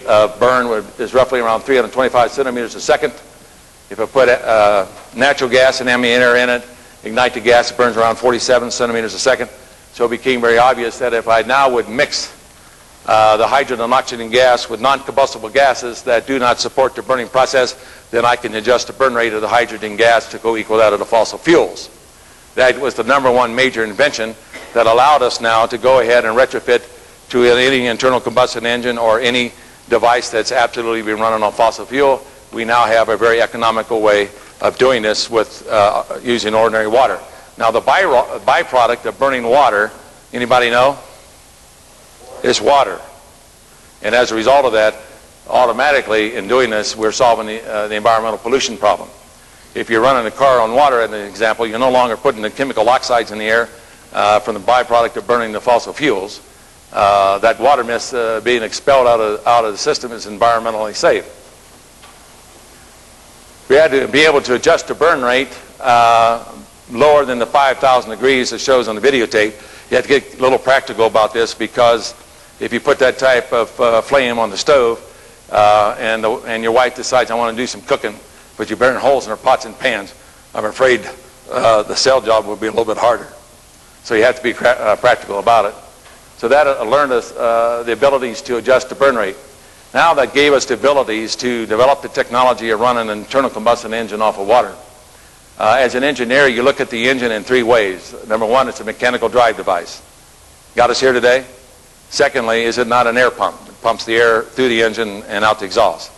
of burn is roughly around 325 centimeters a second. If I put natural gas and ambient air in it, ignite the gas, it burns around 47 centimeters a second. So it became very obvious that if I now would mix the hydrogen and oxygen gas with non-combustible gases that do not support the burning process, then I can adjust the burn rate of the hydrogen gas to go equal that of the fossil fuels. That was the #1 major invention that allowed us now to go ahead and retrofit to any internal combustion engine or any device that's absolutely been running on fossil fuel. We now have a very economical way of doing this with using ordinary water. Now the byproduct of burning water, anybody know? Is water. And as a result of that, automatically in doing this, we're solving the environmental pollution problem. If you're running a car on water, as an example, you're no longer putting the chemical oxides in the air from the byproduct of burning the fossil fuels. That water mist being expelled out of the system is environmentally safe. We had to be able to adjust the burn rate lower than the 5,000 degrees that shows on the videotape. You have to get a little practical about this, because if you put that type of flame on the stove and your wife decides, I want to do some cooking, but you burn holes in her pots and pans, I'm afraid the cell job will be a little bit harder. So you have to be practical about it. So that learned us the abilities to adjust the burn rate. Now that gave us the abilities to develop the technology of running an internal combustion engine off of water. As an engineer, you look at the engine in 3 ways. #1, it's a mechanical drive device. Got us here today? Secondly, is it not an air pump? It pumps the air through the engine and out the exhaust.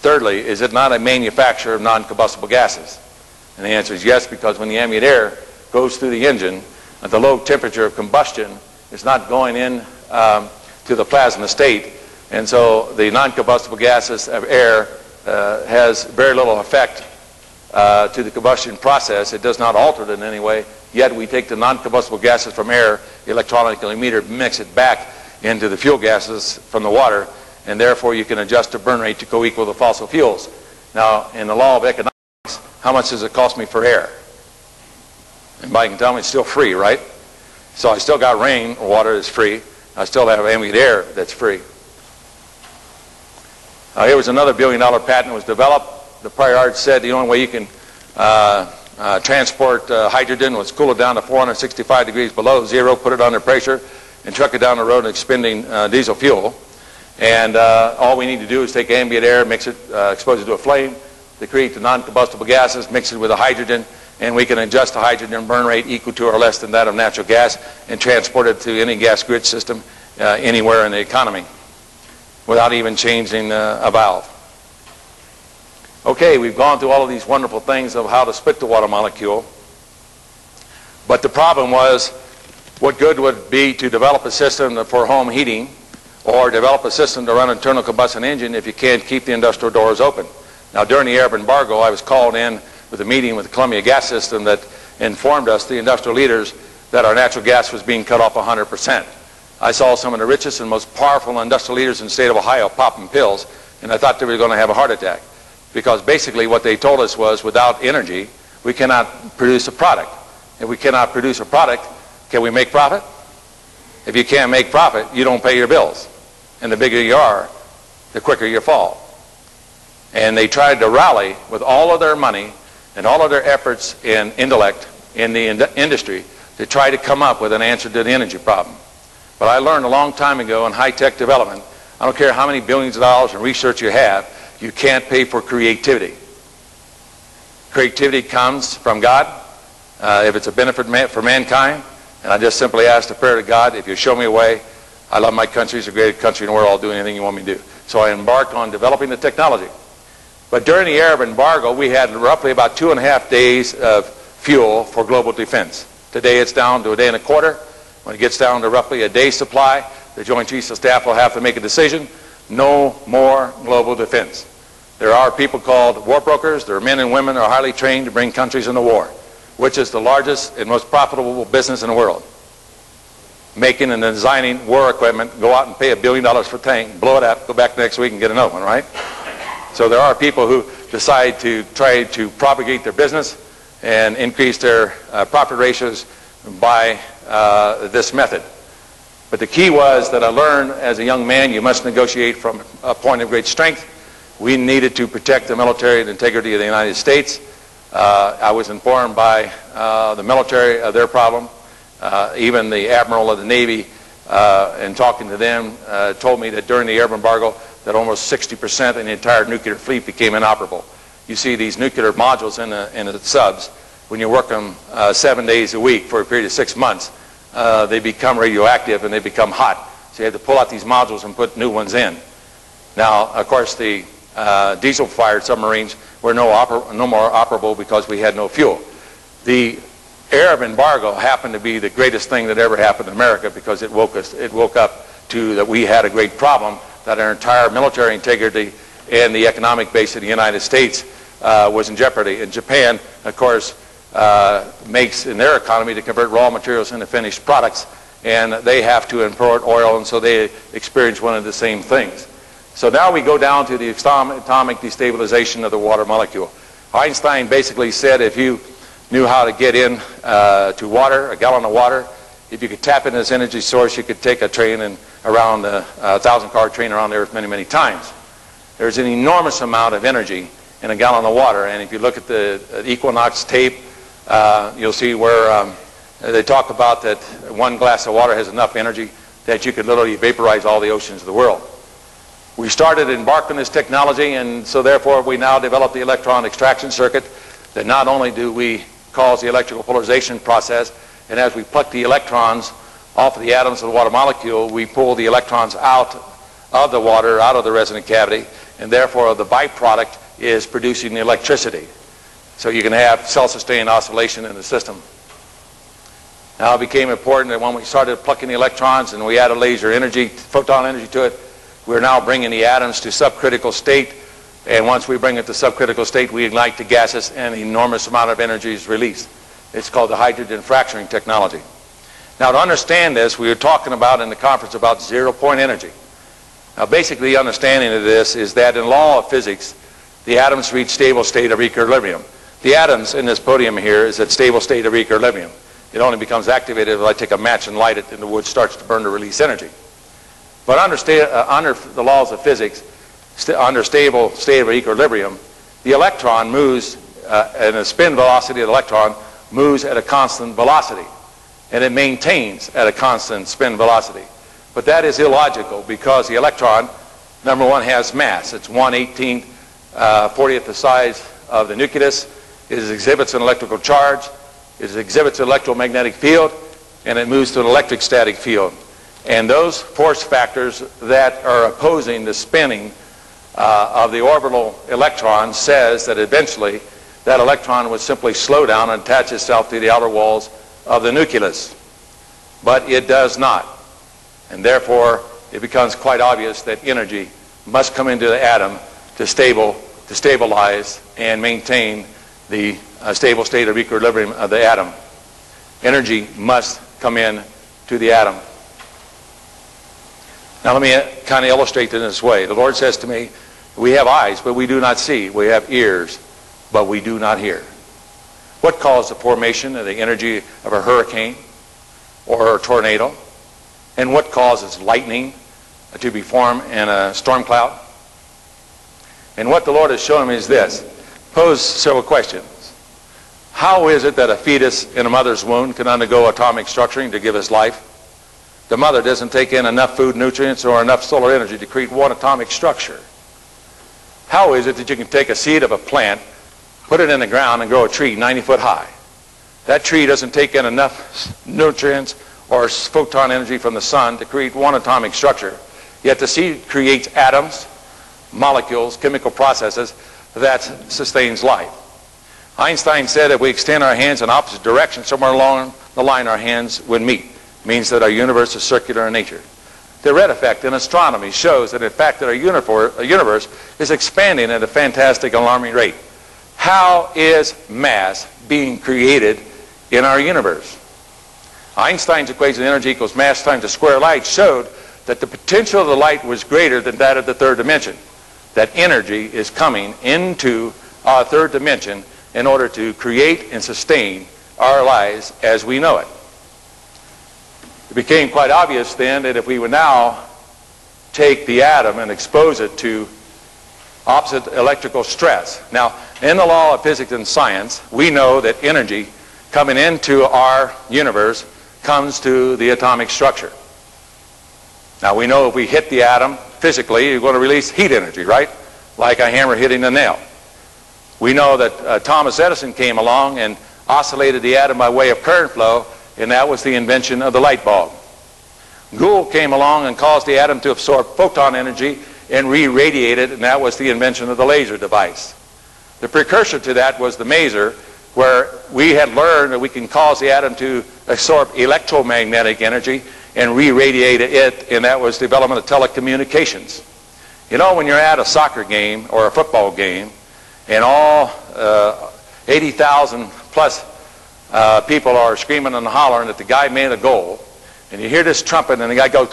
Thirdly, is it not a manufacturer of non-combustible gases? And the answer is yes, because when the ambient air goes through the engine at the low temperature of combustion, it's not going in to the plasma state. And so the non-combustible gases of air has very little effect to the combustion process. It does not alter it in any way. Yet we take the non-combustible gases from air, electronically metered, mix it back into the fuel gases from the water, and therefore you can adjust the burn rate to go equal the fossil fuels. Now, in the law of economics, how much does it cost me for air? Anybody can tell me? It's still free, right? So I still got rain water that's free. I still have ambient air that's free. Here was another billion-dollar patent that was developed. The prior art said the only way you can transport hydrogen was cool it down to 465 degrees below zero, put it under pressure, and truck it down the road expending diesel fuel. And all we need to do is take ambient air, mix it, expose it to a flame to create the non-combustible gases, mix it with the hydrogen, and we can adjust the hydrogen burn rate equal to or less than that of natural gas and transport it to any gas grid system anywhere in the economy without even changing a valve. Okay, we've gone through all of these wonderful things of how to split the water molecule, but the problem was, what good would it be to develop a system for home heating or develop a system to run an internal combustion engine if you can't keep the industrial doors open? Now, during the Arab embargo, I was called in with a meeting with the Columbia Gas System that informed us, the industrial leaders, that our natural gas was being cut off 100%. I saw some of the richest and most powerful industrial leaders in the state of Ohio popping pills, and I thought they were going to have a heart attack. Because basically what they told us was, without energy, we cannot produce a product. If we cannot produce a product, can we make profit? If you can't make profit, you don't pay your bills. And the bigger you are, the quicker you fall. And they tried to rally with all of their money and all of their efforts and intellect in the industry to try to come up with an answer to the energy problem. But I learned a long time ago in high-tech development, I don't care how many billions of dollars in research you have, you can't pay for creativity. Creativity comes from God, if it's a benefit for mankind, and I just simply ask the prayer to God, if you show me a way, I love my country, it's the greatest country in the world, I'll do anything you want me to do. So I embarked on developing the technology. But during the Arab embargo, we had roughly about 2.5 days of fuel for global defense. Today it's down to a day and a quarter. When it gets down to roughly a day's supply, the Joint Chiefs of Staff will have to make a decision. No more global defense. There are people called war brokers. There are men and women that are highly trained to bring countries into war. Which is the largest and most profitable business in the world? Making and designing war equipment, go out and pay $1 billion for a tank, blow it up, go back next week and get another one, right? So there are people who decide to try to propagate their business and increase their profit ratios by this method. But the key was that I learned as a young man, you must negotiate from a point of great strength. We needed to protect the military and integrity of the United States. I was informed by the military of their problem. Even the Admiral of the Navy, in talking to them, told me that during the Arab embargo that almost 60% of the entire nuclear fleet became inoperable. You see these nuclear modules in the subs, when you work them 7 days a week for a period of 6 months, they become radioactive and they become hot. So you have to pull out these modules and put new ones in. Now, of course, the diesel-fired submarines were no more operable because we had no fuel. The Arab embargo happened to be the greatest thing that ever happened in America because it woke up to that we had a great problem, that our entire military integrity and the economic base of the United States was in jeopardy. And Japan, of course, makes in their economy to convert raw materials into finished products, and they have to import oil, and so they experience one of the same things. So now we go down to the atomic destabilization of the water molecule. Einstein basically said if you knew how to get in to water, a gallon of water, if you could tap into this energy source, you could take a train and around a 1,000-car train around the Earth many, many times. There's an enormous amount of energy in a gallon of water, and if you look at the Equinox tape, you'll see where they talk about that 1 glass of water has enough energy that you could literally vaporize all the oceans of the world. We started to embark on this technology, and so therefore we now developed the electron extraction circuit that not only do we cause the electrical polarization process, and as we pluck the electrons off of the atoms of the water molecule, we pull the electrons out of the water, out of the resonant cavity, and therefore the byproduct is producing the electricity. So you can have self-sustained oscillation in the system. Now it became important that when we started plucking the electrons and we added laser energy, photon energy to it, we're now bringing the atoms to subcritical state, and once we bring it to subcritical state, we ignite the gases and an enormous amount of energy is released. It's called the hydrogen fracturing technology. Now to understand this, we were talking about in the conference about zero-point energy. Now basically the understanding of this is that in law of physics, the atoms reach stable state of equilibrium. The atoms in this podium here is at stable state of equilibrium. It only becomes activated if I take a match and light it and the wood starts to burn to release energy. But under the laws of physics, under stable state of equilibrium, the electron moves, and the spin velocity of the electron moves at a constant velocity. And it maintains at a constant spin velocity. But that is illogical because the electron, number one, has mass. It's 1/18, 40th the size of the nucleus. It exhibits an electrical charge. It exhibits an electromagnetic field. And it moves to an electric static field. And those force factors that are opposing the spinning of the orbital electron says that eventually that electron would simply slow down and attach itself to the outer walls of the nucleus. But it does not. And therefore, it becomes quite obvious that energy must come into the atom to stabilize and maintain the stable state of equilibrium of the atom. Energy must come in to the atom. Now let me kind of illustrate it in this way. The Lord says to me, we have eyes, but we do not see. We have ears, but we do not hear. What caused the formation of the energy of a hurricane or a tornado? And what causes lightning to be formed in a storm cloud? And what the Lord has shown me is this. Pose several questions. How is it that a fetus in a mother's womb can undergo atomic structuring to give us life? The mother doesn't take in enough food nutrients or enough solar energy to create one atomic structure. How is it that you can take a seed of a plant, put it in the ground, and grow a tree 90 foot high? That tree doesn't take in enough nutrients or photon energy from the sun to create one atomic structure. Yet the seed creates atoms, molecules, chemical processes that sustains life. Einstein said if we extend our hands in opposite directions, somewhere along the line our hands would meet. It means that our universe is circular in nature. The red effect in astronomy shows that in fact that our universe is expanding at a fantastic, alarming rate. How is mass being created in our universe? Einstein's equation of energy equals mass times the square of light showed that the potential of the light was greater than that of the third dimension. That energy is coming into our third dimension in order to create and sustain our lives as we know it. became quite obvious then that if we would now take the atom and expose it to opposite electrical stress. Now, in the law of physics and science, we know that energy coming into our universe comes to the atomic structure. Now, we know if we hit the atom physically, you're going to release heat energy, right? Like a hammer hitting a nail. We know that Thomas Edison came along and oscillated the atom by way of current flow, and that was the invention of the light bulb. Gould came along and caused the atom to absorb photon energy and re-radiate it, and that was the invention of the laser device. The precursor to that was the maser, where we had learned that we can cause the atom to absorb electromagnetic energy and re-radiate it, and that was the development of telecommunications. You know, when you're at a soccer game or a football game, and all 80,000 plus people are screaming and hollering that the guy made a goal, and you hear this trumpet, and the guy goes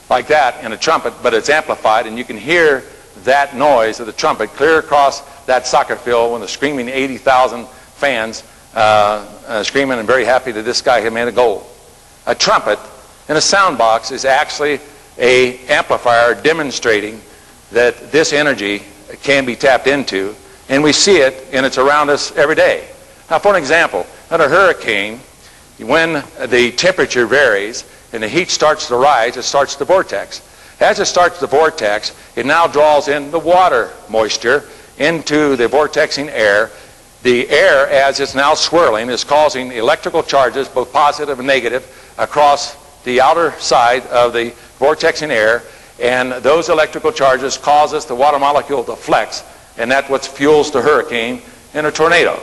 like that in a trumpet, but it's amplified, and you can hear that noise of the trumpet clear across that soccer field when the screaming 80,000 fans screaming and very happy that this guy had made a goal. A trumpet in a sound box is actually an amplifier demonstrating that this energy can be tapped into, and we see it, and it's around us every day. Now, for an example, at a hurricane, when the temperature varies and the heat starts to rise, it starts the vortex. As it starts the vortex, it now draws in the water moisture into the vortexing air. The air, as it's now swirling, is causing electrical charges, both positive and negative, across the outer side of the vortexing air, and those electrical charges causes the water molecule to flex, and that's what fuels the hurricane and a tornado.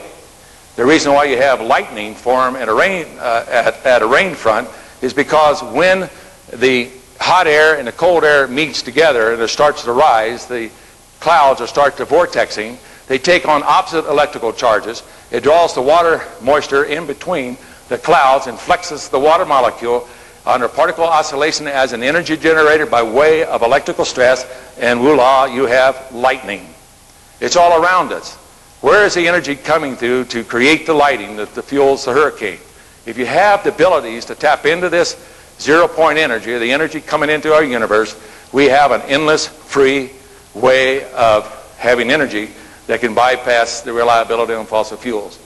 The reason why you have lightning form at a rain front is because when the hot air and the cold air meets together and it starts to rise, the clouds start to vortexing. They take on opposite electrical charges. It draws the water moisture in between the clouds and flexes the water molecule under particle oscillation as an energy generator by way of electrical stress, and voila, you have lightning. It's all around us. Where is the energy coming through to create the lighting that fuels the hurricane? If you have the abilities to tap into this zero-point energy, or the energy coming into our universe, we have an endless, free way of having energy that can bypass the reliability on fossil fuels.